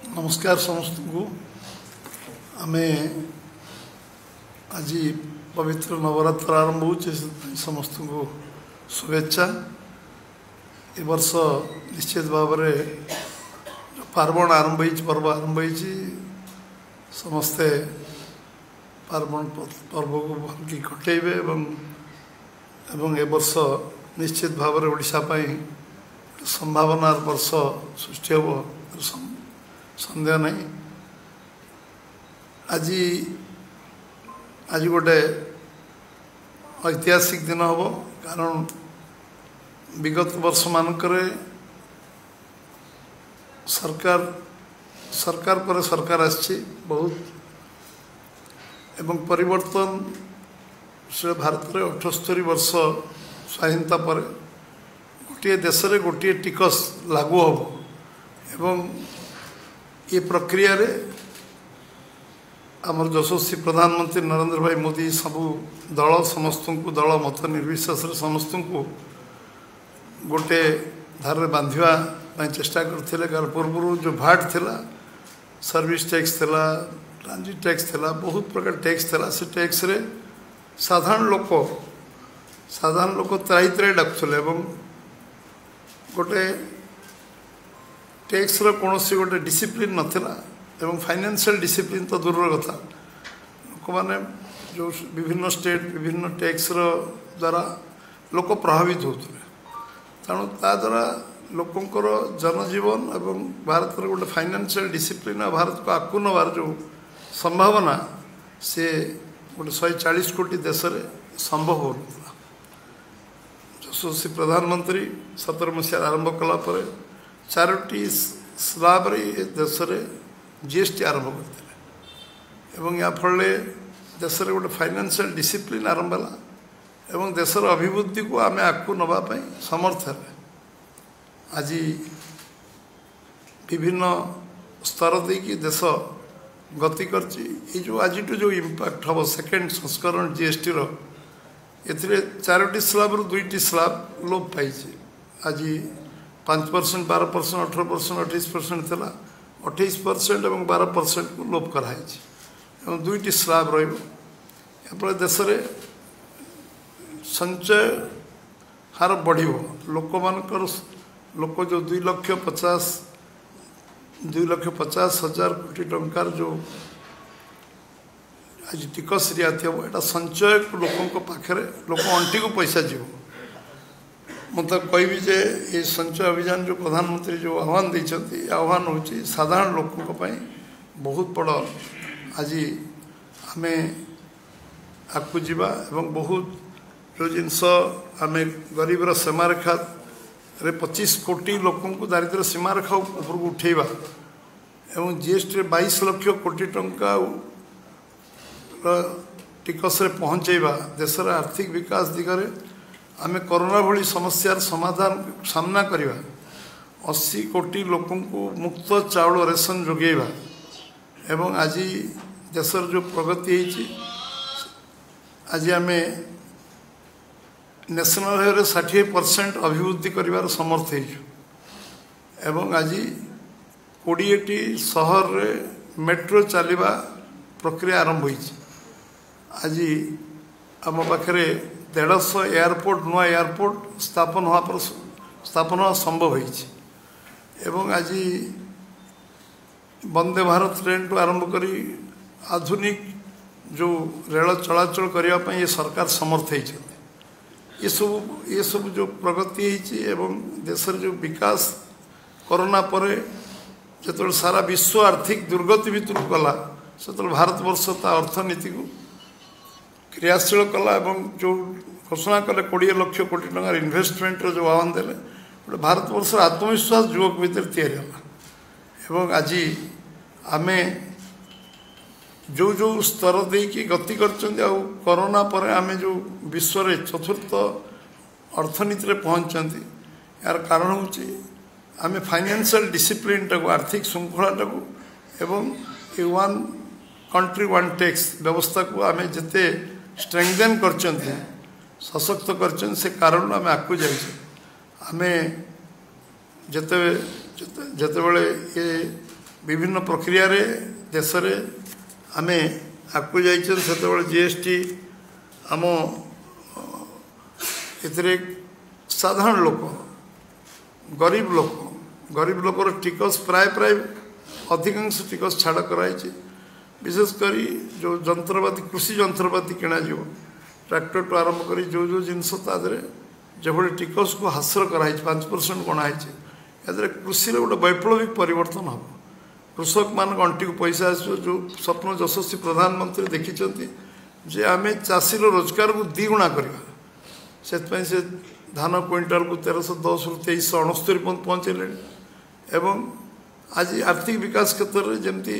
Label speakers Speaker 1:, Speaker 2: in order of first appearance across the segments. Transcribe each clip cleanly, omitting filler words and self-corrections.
Speaker 1: नमस्कार समस्त को आमे आज पवित्र नवरात्र आरंभ हो समस्त को शुभेच्छा। ए वर्ष निश्चित भाव पार्वण आरंभ पर्व आरंभ समस्ते पार्वण पर्व को भल कटेबे एवं ए वर्ष निश्चित भाव ओडिशा संभावना वर्ष सृष्टि हो सन्देह नहीं। आज गोटे ऐतिहासिक दिन हम कारण विगत वर्ष मानक सरकार पर सरकार आछि बहुत एवं परिवर्तन से भारत में 78 वर्ष स्वाधीनता पर गोटे देश में गोटे टिकस लागू हम एवं ये प्रक्रिया रे आमर यशस्वी प्रधानमंत्री नरेंद्र भाई मोदी सबू दल समस्त को दल मत निर्विशेष समस्त को गोटे धार बांधा चेष्टा करते कारण पूर्व जो भाट थिला सर्विस टैक्स थिला ट्रांजिट टैक्स थिला बहुत प्रकार टैक्स थिला से टैक्स रे साधारण लोक त्राही त्राही डाकुले गोटे टैक्स कौन गोटे डिसिप्लिन नथिला एवं फाइनेंशियल डिसिप्लिन तो दूर कथा लोक मैंने जो विभिन्न स्टेट विभिन्न टैक्स द्वारा लोक प्रभावित होते तेणु ता द्वारा लोकंर जनजीवन एवं भारत गोटे फाइनेंशियल डिसिप्लिन भारत को आकु नबार जो संभावना से गोटे 140 कोटी देश में संभव हो यशस्वी प्रधानमंत्री 17 मसीह आरंभ कलापर 4टी स्लाब देश में जीएसटी आरंभ करते या फल देश में गोटे फाइनेंशियल डिसिप्लिन आरंभ है एवं देशर अभिवृद्धि को आम आगू नापी समर्थ है। आज विभिन्न स्तर देकी देश गति कर आज जो इम्पैक्ट हम सेकेंड संस्करण जीएसटी ए 4टी स्लाब रु 2टी स्लाब लोप पाई आज 5%, 12%, 18%, 28% थिला 28% और 12% को लोप कराई 2टी स्लाब रहा देश में संचय हार बढ़ लोक मानकर लोक जो 2,50,000 कोटी टंकार जो आज टिकस रियायती हम यहाँ संचय लोकों पाखे लोक अंटी को पैसा जीव मुझे कहबी जे ये संचय अभियान जो प्रधानमंत्री जो आह्वान देते आह्वान हूँ साधारण लोकों बहुत बड़ आज आम आगू जावा एवं बहुत जो जिनस आम गरीबर सीमारेखा 25 कोटी लोकों को दारिद्र्य सीमारेखा उपरको उठेवा एवं जीएसटी 22 लाख कोटी टंका टिकस पहुँचेवा देशर आर्थिक विकास दिगरे आम कोरोना भली समस्यार समाधान सामना करवा 80 कोटी लोकों को मुक्त चाउल रेशन जोगेवा एवं आज देशर जो प्रगति आज आम नेशनल हाईवे 60% अभिवृद्धि कर समर्थ एवं आज 20टी सहर रे मेट्रो चलवा प्रक्रिया आरंभ हो आज आम पाखे 150 एयरपोर्ट नुआ एयरपोर्ट स्थापन हुआ संभव हो आज वंदे भारत ट्रेन टू आरंभ करी आधुनिक जो रेल चलाचल करने ये सरकार समर्थ है ये सब जो प्रगति एवं देशर जो विकास कोरोना पर जो सारा विश्व आर्थिक दुर्गति भीतर गला से भारत वर्ष ता अर्थनीति को क्रियाशील कला एवं जो घोषणा कले 20 लाख कोटी टंकार इन्वेस्टमेंट जो आह्वान देले गोटे भारत वर्ष आत्मविश्वास युवक भितर तैयारी एवं आज आम जो जो स्तर देकी गति कर कोरोना पर आम जो विश्व चतुर्थ अर्थनीति पहुँचती यार कारण हूँ आम फाइनेंशियल डिसिप्लिन टाक आर्थिक श्रृंखला टाक एवं वन कंट्री वन टैक्स व्यवस्था को आम जिते स्ट्रेंथेन कर सशक्त कर से कारण आम आगू जाए आम जिते ये विभिन्न प्रक्रिया रे देश रे आमे आगु जाइछन सेतेबेले जीएसटी आम एथिरे साधारण लोक गरीब लोकर टिकस प्राय प्राय अधिकांश टिकस छाड़ कराई विशेषकर जो जंत्रपाति कृषि जंत्रपाति किणा जीव ट्रैक्टर टू आरंभ कर जो जिनस तादरे जो टिकस को हासिल कराई 5% गणाई कृषि गोटे वैप्लविक परिवर्तन हम कृषक मान अंटी को पैसा आस जो स्वप्न यशस्वी प्रधानमंत्री देखी जे आम चाषी रोजगार को द्विगुणा करवा से धान क्विंटाल को 1310 रु 2369 पहुँचेले एवं आज आर्थिक विकास क्षेत्र में जमती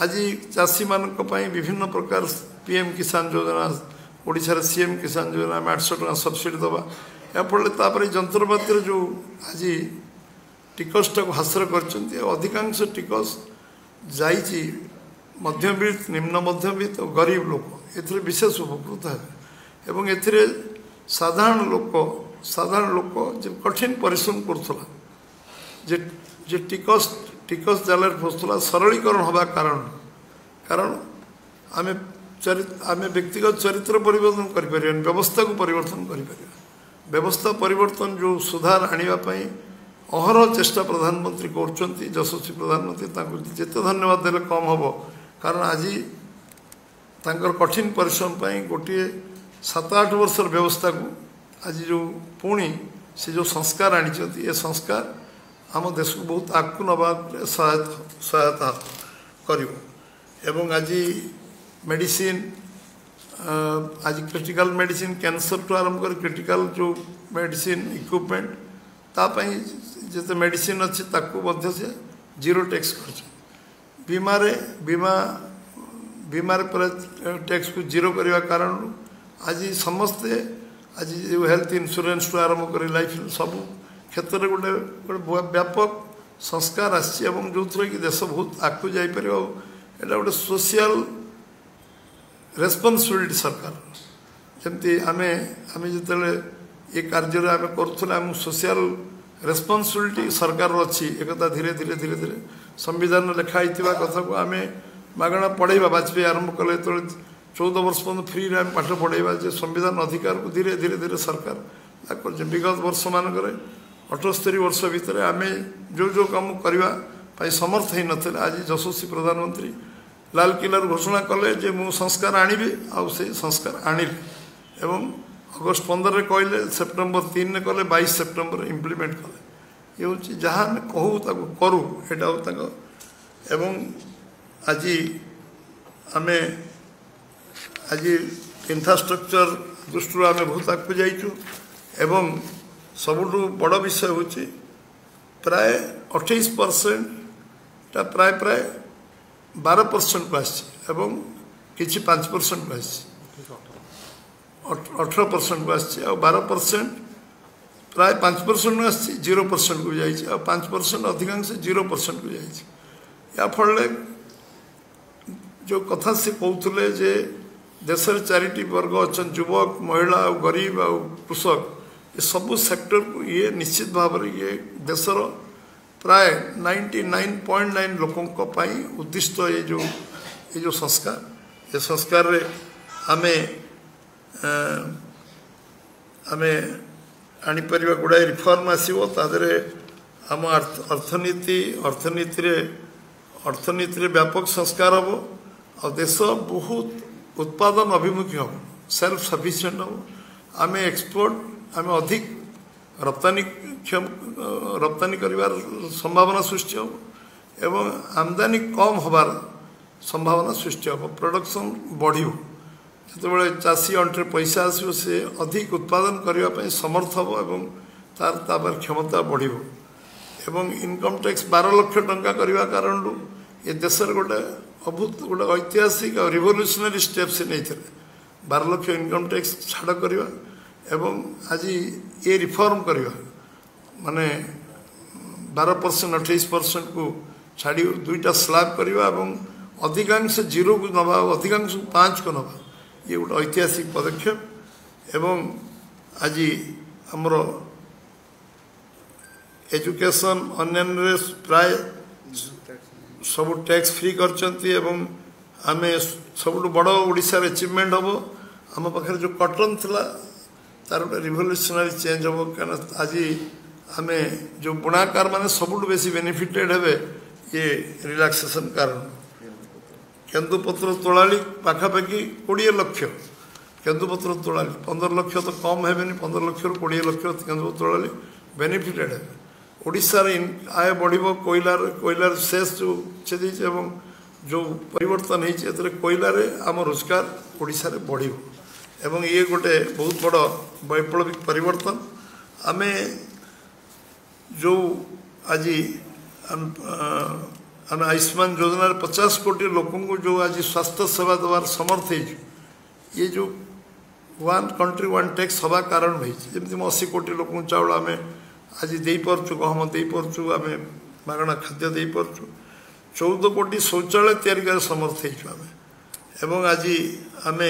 Speaker 1: आज चाषी मानक विभिन्न प्रकार पीएम किसान योजना ओडिशा सीएम किसान योजना में 800 टका सब्सिडी दवा याफल जंत्रपाति जो आज टिकसटा को हासिल कर अधिकांश टिकस जाइए मध्यवित्त निम्न मध्यवित्त और गरीब लोक ए विशेष उपकृत है एवं ए साधारण लोक जो कठिन परिश्रम करुला जे टिकस जाल फसुला सरलीकरण हवा कारण आम व्यक्तिगत चरित्र परिवर्तन कर व्यवस्था को परिवर्तन कर व्यवस्था परिवर्तन जो सुधार आने अहरह चेष्टा प्रधानमंत्री कर यशस्वी प्रधानमंत्री जिते धन्यवाद देले कम हम कारण आज कठिन परिश्रम गोटे 7-8 वर्षर व्यवस्था को आज जो पुणी से जो संस्कार आनी ये संस्कार आम देश को बहुत आगू नवा सहायता कर आज मेडिसिन आज क्रिटिकल मेडिसिन कैंसर टू आरंभ कर क्रिटिकल जो मेडिसिन इक्विपमेंट तापाई जिते मेडिसिन अच्छी ताकू से जीरो टैक्स कर बीमार पर टैक्स को जीरो करने कारण आज समस्ते आज हेल्थ इंश्योरेंस टू आरंभ कर लाइफ सब क्षेत्र में गोटे व्यापक संस्कार आसी जो कि देश बहुत आगू जापर एटा गोटे सोशल रेस्पॉन्सिबिलिटी सरकार जमती आमे जिते ये कार्य आम करूँ सोशल रेस्पॉन्सिबिलिटी सरकार अच्छी एक धीरे धीरे धीरे धीरे संविधान लिखाई कथा को आम मागणा पढ़ेवा वाजपेयी आरंभ कले तो 14 वर्ष पर्यटन फ्री आम पाठ पढ़ेवा जो संविधान अधिकार को धीरे धीरे धीरे सरकार कर विगत वर्ष मानक 78 वर्ष भितर आम जो काम करने समर्थ हो ना आज यशस्वी प्रधानमंत्री लाल किला घोषणा कले जे मु संस्कार आनिबी आउ से संस्कार आनिले एवं अगस्ट 15 कहले सेप्टेम्बर 3 ने कले 22 सेप्टेम्बर इम्प्लीमेंट कले ये हूँ जहाँ आम कहूँ करूँ यहाँ एवं आज आम आज इंफ्रास्ट्रक्चर दृष्टि आम बहुत आगे जाइचु एवं सबुठु बड़ विषय हूँ प्राय 28% प्राय प्राय 12% को आसी किसी 5% को आसी 18% को आसी 12% प्राय 5% को आसी 0% को जाइए 5% अधिकांश 0% को जाइए या फल जो कथा से कहते जे देशर 4टी वर्ग अच्छा युवक महिला गरीब आ कृषक ये सबू सेक्टर को ये निश्चित भाव में ये देशर प्राय 99.9 लोकों उद्दिष्ट ये जो संस्कार रे आमे आनीपर गुड़ाए रिफॉर्म आसो तादरे आम अर्थनीति व्यापक संस्कार हम और देश बहुत उत्पादन अभिमुखी हम सेल्फ सफिशिएंट हम आम एक्सपोर्ट आम अधिक रप्तानी करिवार संभावना सृष्टि हम एवं आमदानी कम होबार संभावना सृष्टि हम प्रोडक्शन बढ़ियो जितेबाला चाषी अंटे पैसा आसो से अधिक उत्पादन करने समर्थ हम एवं तार क्षमता बढ़ियो एवं इनकम टैक्स 12 लाख टंका करने कारण ये देश गोटे अभूत गोटे ऐतिहासिक और रिवोल्यूशनरी स्टेप से नहीं थे 12 लाख इनकम टैक्स छाड़ करवा एवं आज ये रिफॉर्म करवा माने 12% 28% को छाड़ी 2टा स्लैब करवा एवं अधिकांश 0 को नवा अधिकांश 5 को नवा ये गोटे ऐतिहासिक पदक्षेप एवं आज आमर एजुकेशन अन्य प्राय सब टैक्स फ्री करचंती एवं आमे सबुठ बड़ ओडिशा अचिवमेंट हम आम पाखे जो कटन थिला तार गोटे रिवोल्यूशनरी चेंज हम क्या आज आम जो बुणाकार माने सबुठ बेसी बेनिफिटेड हे ये रिलैक्सेशन कारण केन्दुपत्र तोलाली पाखापाखि 20 लाख केन्दुपत्र तोलाली 15 लाख तो कम है 15 लाख 20 लाख केन्दुपत्र तोलाली बेनिफिटेड है ओडिशार आय बढ़ कोयलार शेष जो छेदी एवं जो परिवर्तन होती कोयलार आम रोजगार ओडिशा रे बढ़ एवं ये गोटे बहुत बड़ वैप्लविक परिवर्तन आम जो आज आम आयुष्मान योजना 50 कोटी लोक जो आज स्वास्थ्य सेवा देवार समर्थ ये जो वन कंट्री वन टैक्स हवा कारण होती 80 कोटी लोक चाउल आम आज दे पार्चु गहम दे पार्चु आम मागणा खाद्य दे पार्चु 14 कोटी शौचालय तैयारी कर समर्थ आम एवं आज आम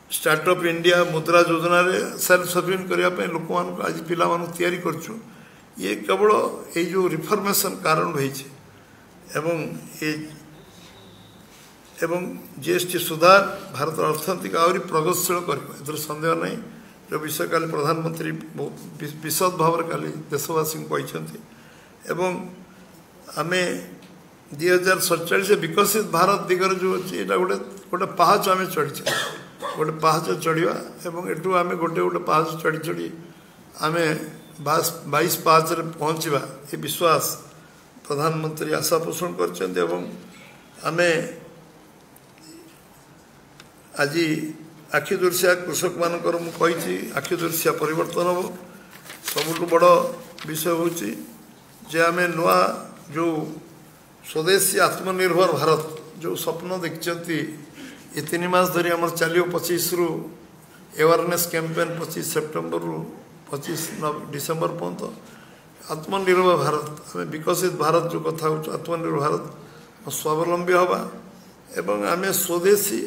Speaker 1: स्टार्टअप इंडिया मुद्रा योजना रे सेल्फ सर्विंग करने लोक आज पिला तैयारी करचु ये केवल ये जो रिफॉर्मेशन कारण होती एवं जीएसटी सुधार भारत अर्थनीति आहरी प्रगतिशील कर सन्देह नहीं जो विषय काली प्रधानमंत्री विशद भाव काली देशवासी कहते एवं आम 2047 विकसित भारत दिगर जो अच्छी गोटे गोटे पाहाच आम चढ़ी गोटे पाहाच चढ़ा एवं एटू आम गोटे गोटे पाहाच चढ़ी चढ़ी आम 22 पाहाच पहुँचवा ये विश्वास प्रधानमंत्री आशा पोषण कर आम आज आखिदुर्शिया कृषक मानकर मुझे आखिदुर्शिया परिवर्तन हम सबुठ बड़ विषय हूँ जे आम नुआ जो स्वदेशी आत्मनिर्भर भारत जो स्वप्न देखते ये 3 मास धरी आम चलो 25 रु अवेयरनेस कैंपेन 25 सेप्टेम्बर रु 25 डिसेम्बर पर्यंत आत्मनिर्भर भारत आम विकसित भारत जो कथा हो आत्मनिर्भर भारत स्वावलंबी हवा एवं आम स्वदेशी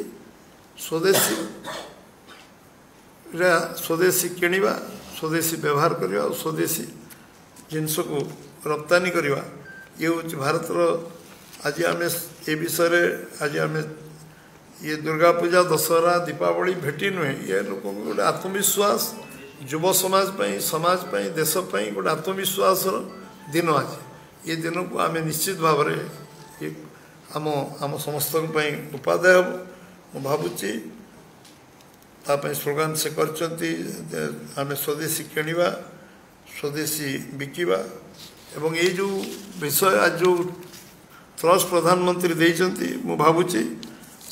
Speaker 1: किणवा स्वदेशी व्यवहार करवा स्वदेशी जिनस को रप्तानी करवा ये हूँ भारत आज आम ये विषय आज आम ये दुर्गा पूजा दशहरा दीपावली भेटी नुहे ये लोक गोटे आत्मविश्वास युव समाज देश गोटे आत्मविश्वास दिन आज ये दिन को आम निश्चित भाव ये आम समस्त उपाध्याय हम मु भावुची स्लोगान से करचंती आम स्वदेशी किणवा स्वदेशी बिकिवा एवं ये जो विषय आज जो थ्रस्ट प्रधानमंत्री देइचंती मु भावुची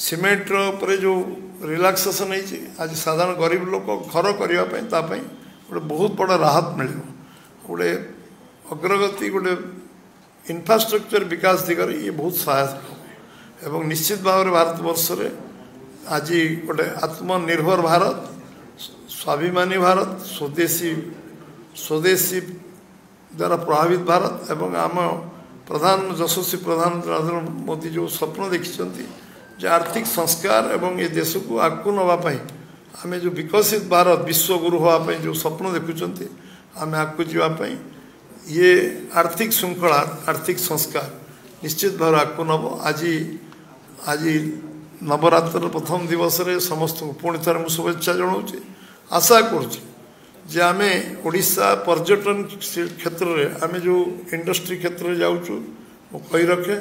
Speaker 1: सीमेंट पर जो रिलैक्सेशन है आज साधारण गरीब लोक घर करने गोटे बहुत बड़ा राहत मिल गोटे अग्रगति गोटे इंफ्रास्ट्रक्चर विकास दिगरे ये बहुत सहायक एवं निश्चित भाव में भारत वर्ष रे आज गोटे आत्मनिर्भर भारत स्वाभिमानी भारत स्वदेशी द्वारा प्रभावित भारत एवं आम यशस्वी प्रधान नरेंद्र मोदी जो स्वप्न देखिं जे आर्थिक संस्कार एवं ये देश को आगू नापी आम जो विकसित भारत विश्वगुरु हाँपाई जो स्वप्न देखुंत आम आगू जावाई ये आर्थिक श्रृंखला आर्थिक संस्कार निश्चित भाव आगू नब आज नवरात्र प्रथम दिवस रे समस्त को पुणी थर मुझे शुभेच्छा जनाऊँगी आशा करुँचे आम ओडिशा पर्यटन क्षेत्र में आम जो इंडस्ट्री क्षेत्र में जाऊँ कही रखे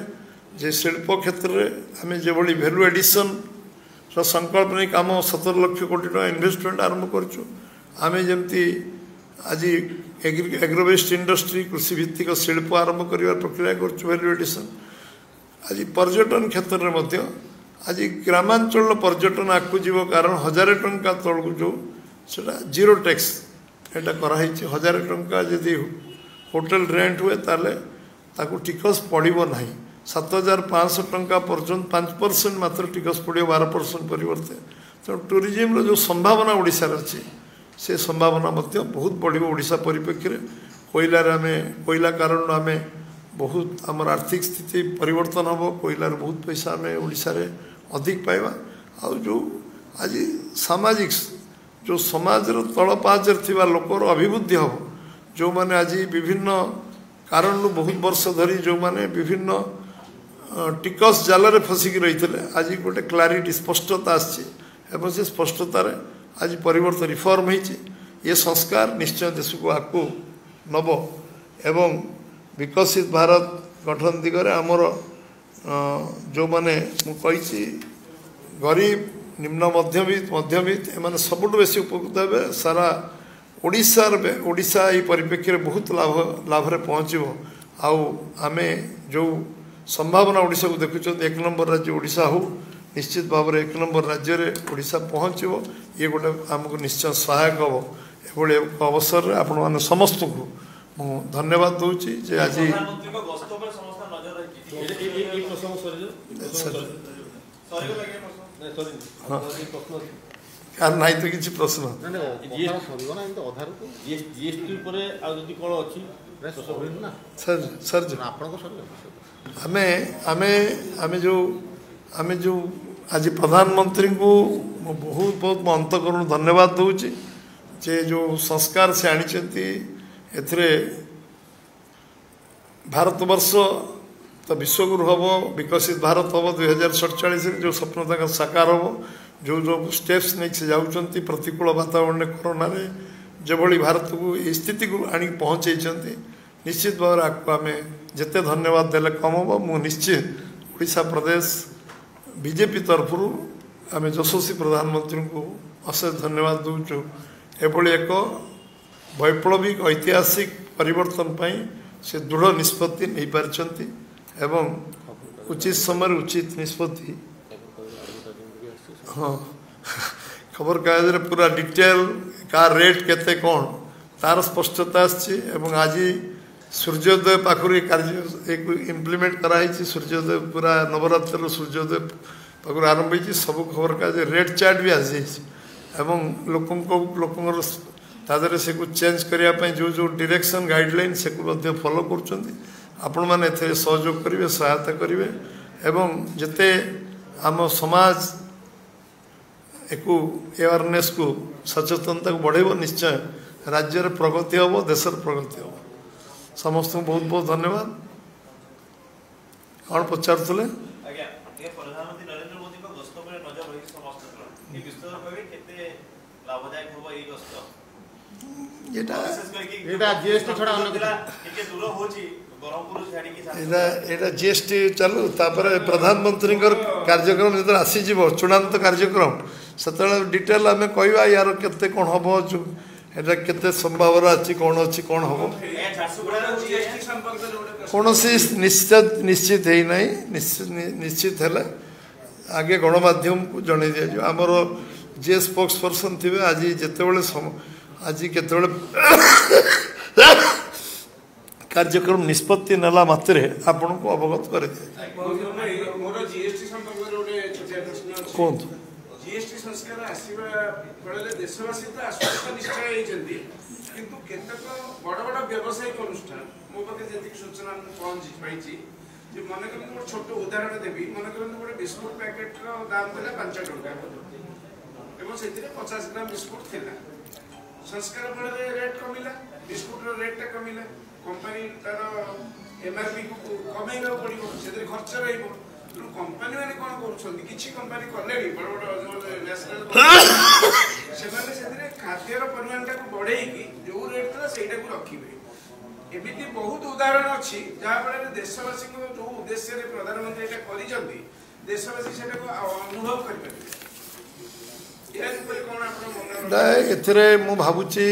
Speaker 1: जे शिल्प क्षेत्र में आम जो भैल्यू एडिशन संकल्प नहीं कम 17 लाख कोटी टका इन्वेस्टमेंट आरंभ करुँ आम जमी आज एग्रोवेस्ट इंडस्ट्री कृषि भित्तिक शिल्प आरंभ कर प्रक्रिया करूँ एडिशन आज पर्यटन क्षेत्र में आज ग्रामांचल पर्यटन आगू जीव कारण 1000 टंका तलू जो सेटा जीरो टैक्स एटा कराई 1000 टंका जदि होटल रेंट हुए ताले ताकू टिकस पड़ो ना 7500 टंका पर्यंत 5% मात्र टिकस पड़ो 12% परिवर्ते तो टूरिज्म जो संभावना ओडिशा अच्छी से संभावना बहुत बढ़ ओडिशा परिप्रेक्षी में कोयलार आम कोयला कारण आम बहुत आमर आर्थिक स्थिति परिवर्तन हम कोयलार बहुत पैसा आम ओडिशा रे अधिक पाइबा आ जो आज सामाजिक जो समाज तल पाचर लोकर अभिवृद्धि हम जो मैंने आज विभिन्न कारण बहुत वर्ष धरी जो माने विभिन्न टिकस जाल फसिकी रही आज गोटे क्लारिटी स्पष्टता आसी से स्पष्टतार आज परिवर्तन रिफॉर्म होती ये संस्कार निश्चय देश को आगू नब एवं विकसित भारत गठन दिगरे आमर जो माने मुझे गरीब निम्न मध्यवित्त एम सबुठ बेसी उपकृत हे सारा ओडिशा ये परिप्रेक्षी बहुत लाभ पहुँचो आमे जो संभावना ओडिशा को देखुं एक नंबर राज्य ओडिशा हो निश्चित भाव में एक नंबर राज्य में ओडिशा पहुँचो ये गोटे आमको निश्चय सहायक हम एभली अवसर में आपण मैंने समस्त को मु धन्यवाद दूची जे आज यार नहीं तो किसी प्रश्न सर सर आमे आमे आमे जो आज प्रधानमंत्री को बहुत बहुत मो अंतकरण धन्यवाद दूची जे जो संस्कार से आनी एथरे भारतवर्ष तो विश्वगुरु हम विकसित भारत हम 2047 जो स्वप्न तक साकार हम जो जो स्टेप्स नहीं से जाऊँच प्रतिकूल वातावरण में कोरोना रे जो भली भारत को ये स्थिति को आनी पहुँचे निश्चित भाव आपको आम जिते धन्यवाद देले कम हम मु निश्चित ओडिशा प्रदेश बीजेपी तरफ आम यशस्वी प्रधानमंत्री को अशेष धन्यवाद दूचु एभली एक वैप्लविक ऐतिहासिक परिवर्तन पाई से दृढ़ निष्पत्ति नहीं पारिछंती एवं उचित समय उचित निष्पत्ति हाँ खबर कागज पूरा डिटेल का रेट केते कौन तार स्पष्टता आछि एवं आज सूर्योदय पाखुरी कार्य एक इम्प्लीमेंट कराई सूर्योदय पूरा नवरात्र सूर्योदय पाखुरी आरंभ होती सब खबर कागज रेट चार्ट भी आसी एवं लोक तादरे से को चेंज करने जो जो डायरेक्शन गाइडलाइन से को फॉलो करपण मैंने सहयोग करेंगे सहायता करेंगे एवं जिते आम समाज एक अवेयरनेस को सचेतनता को बढ़ेब निश्चय राज्य प्रगति हम देशर प्रगति हम समस्त को बहुत बहुत धन्यवाद कौन पचारे जीएसटी चलू प्रधानमंत्री कार्यक्रम जो आसीज चूड़ांत कार्यक्रम से डिटेल आम कह यार केते कौन हम एटा केते संभावना अच्छी कौन अच्छी कौन हम कौन निश्चित है ना निश्चित है आगे गणमाध्यम को जन दिया आमर जी स्पोक्स पर्सन थे आज जिते आज केत कार्यक्रम निष्पत्ति नेला मात्रे आपण को अवगत कर
Speaker 2: जीएसटी संस्कार आसवा फल देशवासी तो आश्वस्त निश्चय होती किंतु केतक बड़ बड़ व्यावसायिक अनुष्ठान मो पाखे जी सूचना पहुँची पाई मन कर गोटे छोट उदाहरण देवी मन कर गोटे बिस्कुट पैकेट दाम था 5 टंका एवं से 50 ग्राम बिस्कुट थी संस्कार फल रेट कमिला बिस्कुट रेटा कमिला कंपनी तार एमआरपी को कमेगा पड़ो से खर्च रही कंपनी मैंने कौन कर कंपनी कले बड़ बड़ नेशनल से खाद्यर परिमाण को बढ़े जो रेट था से रखिए एमती बहुत उदाहरण अच्छी जहाँफल देशवासी जो उद्देश्य प्रधानमंत्री कर देशवासी से अनुभव
Speaker 1: करें मु भावुची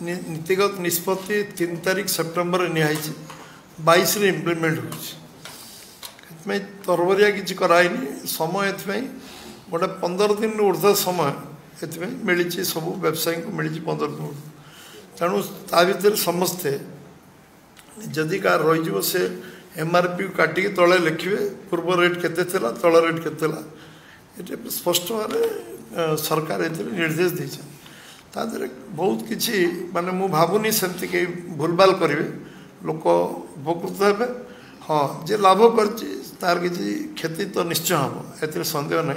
Speaker 1: नीतिगत निष्पत्ति 3 तारिख सेप्टेम्बर निहाई 22 इम्प्लीमेंट हो तरबरिया किसी कराइनी समय ये गोटे 15 दिन ऊर्ध समय ये मिली सब व्यवसायी को मिली 15 दिन तेणु ता भर समस्ते जदि कार रही से एमआरपी काटिक तले लिखे पूर्व रेट केते तल रेट केते ये स्पष्ट भाव सरकार ये निर्देश देते तादरे बहुत किसी माने मु भावुनी सेमती कई भूलभाल करेंगे लोक उपकृत हे हाँ जे लाभ कर किसी क्षति तो निश्चय हम ए सन्देह ना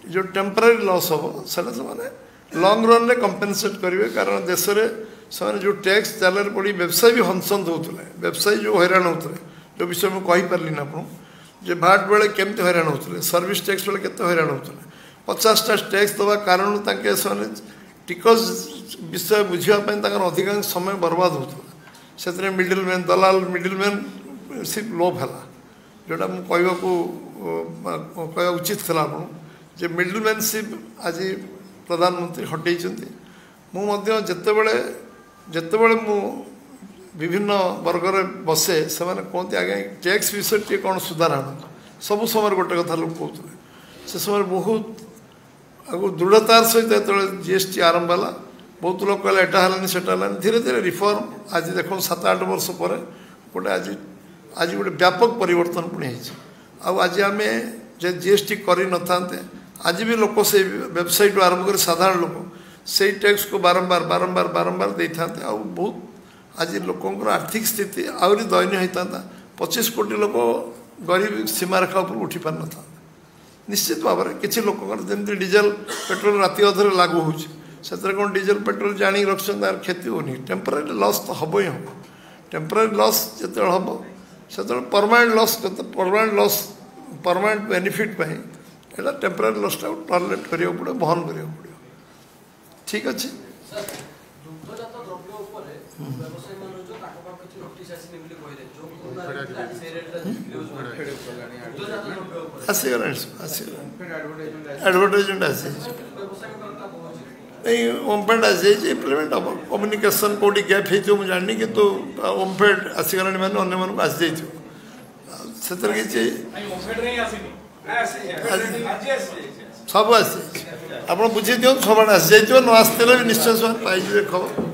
Speaker 1: जो टेम्परारी लॉस हम से लंग रन में कंपेनसेट करेंगे कारण देश में से जो टैक्स जाल पड़ी व्यवसायी भी हंसंत होते व्यवसायी जो हैरान होते जो विषय मुझे कहीपारे ना आपको जे भाट बेले केमती हैरान होते सर्विस टैक्स बेले केते हैरान होते 50टा टैक्स दवा कारण टिकस विषय बुझापी अधिकांश समय बर्बाद होता से मिडिल मैन दलाल मिडिल मैन सिर्फ लोप है जोटा मुझे कह उचित था आपको जे मिडिल मैनशिप आज प्रधानमंत्री हटई जितेबले मु विभिन्न वर्गर बसे से कहते आगे टैक्स विषय टे कौन सुधार आना सब समय गोटे कथा लोग कहते से समय बहुत आगु दृढ़तार सहित जो जीएसटी आरंभ है बहुत लोग कहले एटा हलानी सेटा हलानी धीरे धीरे रिफॉर्म आज देख 7-8 वर्ष पर गोटे आज गोटे व्यापक परिवर्तन पुणी आज आम जे जीएसटी कर न था आज भी लोक से वेबसाइट आरंभ कर साधारण लोक से टैक्स को बारंबार बारंबार बारंबार दे था बहुत आज लोकंर आर्थिक स्थिति आहरी दयनीय होता 25 कोटी लोक गरीब सीमा रेखा उपर उठी पार न था निश्चित भाव में किसी लोक जमी डीजेल पेट्रोल राति अधर लागू हो कौन डीजेल पेट्रोल जाणी रखते क्षति होनी टेम्पररी लॉस तो हम ही हम टेम्पररी लॉस जो हम से परमानेंट लॉस परमानेंट बेनिफिट एटा टेम्पररी लॉसटा टॉलरेट करिया पड़े बहन करिया पड़े ठीक अच्छे आसीगला एडवर्टाइजमेंट आसी नहीं ओमफेड आसी इम्प्लीमेंट हम कम्युनिकेशन कौटी गैप हो मुझे जानी कि ओमफेड आसीगला मैंने अन्य मानक आसी से किसी सब आसी आप बुझे दिखाँ सब आसी जाइए न आसते भी निश्चय से पाई खबर